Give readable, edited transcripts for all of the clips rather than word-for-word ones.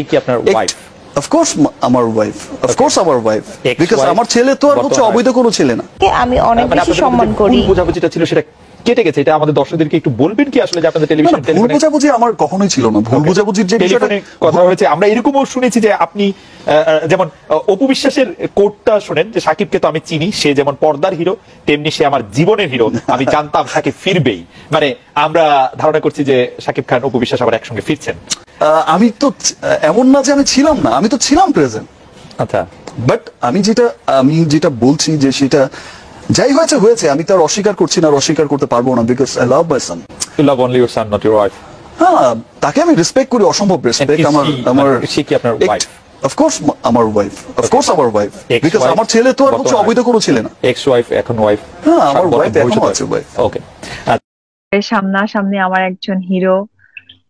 কি আপনার wife? Of course আমার ওয়াইফ, অফ কোর্স আমার ওয়াইফ, বিকজ আমার ছেলে তো আর হচ্ছে অবৈধ কোনো ছেলে না। আমি অনেক বেশি সম্মান করি। ভুল বোঝাবুঝিটা ছিল সেটা কেটে গেছে, এটা আমাদের দর্শকদেরকে একটু বলবেন কি আসলে যে আপনাদের টেলিভিশন ভুল বোঝাবুঝি আমার কখনোই ছিল না। ভুল বোঝাবুঝির যে বিষয়টা কথা হয়েছে, আমরা এরকমও শুনেছি যে আপনি যেমন অপু বিশ্বাসের কোটটা শোনেন যে সাকিবকে তো আমি চিনি, সে যেমন পর্দার হিরো তেমনি সে আমার জীবনের হিরো, আমি জানতাম সাকিব ফিরবেই। মানে আমরা ধারণা করছি যে সাকিব খান অপু বিশ্বাস আবার একসঙ্গে ফিরছেন। আমি তো এমন না যে আমি ছিলাম না, আমি তো ছিলাম প্রেজেন্ট। আচ্ছা, বাট আমি যেটা বলছি যে সেটা যাই হয়েছে হয়েছে, আমি তার অস্বীকার করছি না, অস্বীকার করতে পারবো না, because I love my son. You love only your son, not your wife. হ্যাঁ, তাকে আমি রেসপেক্ট করি, অসম্ভব রেসপেক্ট। আমার সে কি আপনার ওয়াইফ? অফ কোর্স আমার ওয়াইফ, অফ কোর্স আমার ওয়াইফ, বিকজ আমার ছেলে তো আর হচ্ছে অবৈধ কোনো ছেলে না। এক্স ওয়াইফ এখন ওয়াইফ? হ্যাঁ, আমার ওয়াইফ এখনো আছে ওয়াইফ। ওকে। সামনাসামনি আমার একজন হিরো,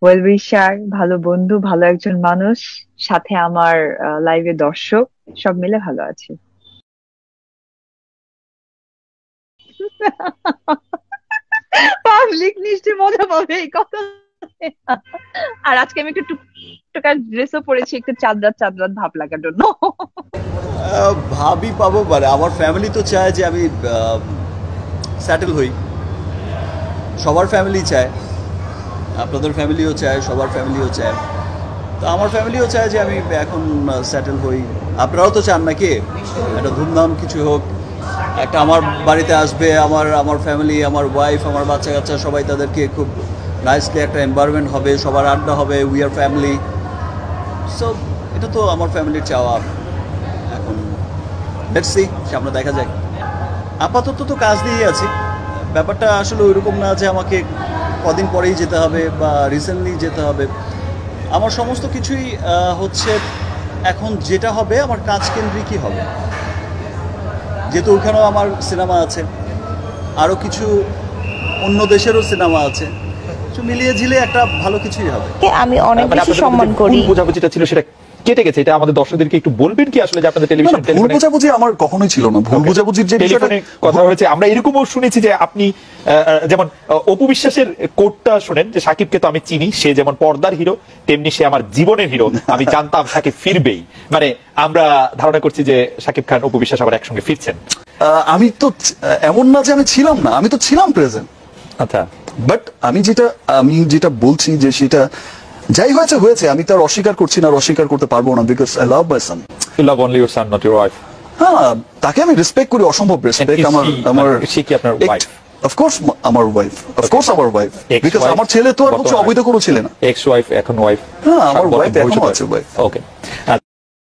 ওয়েল উইশার, ভালো বন্ধু, ভালো একজন মানুষ, সাথে আমার লাইভে দর্শক, সব মিলে ভালো আছি। পাবলিক নিশ্চয়ই মজা পাবে এই কথা। আর আজকে আমি একটু টুকটাক ড্রেসও পরেছি, একটু চাঁদরাত চাঁদরাত ভাব লাগার জন্য। ভাবি পাবো, মানে আমার ফ্যামিলি তো চায় যে আমি সেটেল হই। সবার ফ্যামিলি চায়, আপনাদের ফ্যামিলিও চায়, সবার ফ্যামিলিও চায়। তো আমার ফ্যামিলিও চায় যে আমি এখন সেটেল হই। আপনারাও তো চান নাকি একটা ধুমধাম কিছু হোক, একটা আমার বাড়িতে আসবে আমার ফ্যামিলি, আমার ওয়াইফ, আমার বাচ্চা কাচ্চা, সবাই, তাদেরকে খুব নাইসলি একটা এনভায়রনমেন্ট হবে, সবার আড্ডা হবে, উই আর ফ্যামিলি। সো এটা তো আমার ফ্যামিলির চাওয়া। এখন লেটস সি, সামনে দেখা যাক। আপাতত তো কাজ দিয়েই আছি। ব্যাপারটা আসলে ওইরকম না যে আমাকে কদিন পরেই যেতে হবে বা রিসেন্টলি যেতে হবে। আমার সমস্ত কিছুই হচ্ছে এখন যেটা হবে আমার কাজ কেন্দ্রিকই হবে, যেহেতু ওখানেও আমার সিনেমা আছে, আরও কিছু অন্য দেশেরও সিনেমা আছে, মিলিয়ে ঝিলে একটা ভালো কিছুই হবে। আমি অনেক বেশি সম্মান করি। ভুল বোঝাবুঝিটা ছিল সেটা কেটে গেছে, এটা আমাদের দর্শকদেরকে একটু বলবেন কি আসলে যে আপনাদের টেলিভিশন ভুল বোঝাবুঝি আমার কখনোই ছিল না। ভুল বোঝাবুঝির যে বিষয়টা কথা হয়েছে, আমরা এরকমও শুনেছি যে আপনি যেমন অপু বিশ্বাসের কোটটা শোনেন যে সাকিবকে তো আমি চিনি, সে যেমন পর্দার হিরো তেমনি সে আমার জীবনের হিরো, আমি জানতাম সাকিব ফিরবেই। মানে আমরা ধারণা করছি যে সাকিব খান অপু বিশ্বাস আবার একসঙ্গে ফিরছেন। আমি তো এমন না যে আমি ছিলাম না, আমি তো ছিলাম প্রেজেন্ট। আচ্ছা, বাট আমি যেটা বলছি যে সেটা যাই হয়েছে হয়েছে, আমি তার অস্বীকার করছি না, অস্বীকার করতে পারবো না, because I love my son. You love only your son, not your wife. হ্যাঁ, তাকে আমি রেসপেক্ট করি, অসম্ভব রেসপেক্ট। সে কি আপনার ওয়াইফ? অফ কোর্স আমার ওয়াইফ, অফ কোর্স আমার ওয়াইফ, বিকজ আমার ছেলে তো আর হচ্ছে অবৈধ কোনো ছেলে না। এক্স ওয়াইফ এখন ওয়াইফ? হ্যাঁ, আমার ওয়াইফ এখনো আছে ওয়াইফ। ওকে।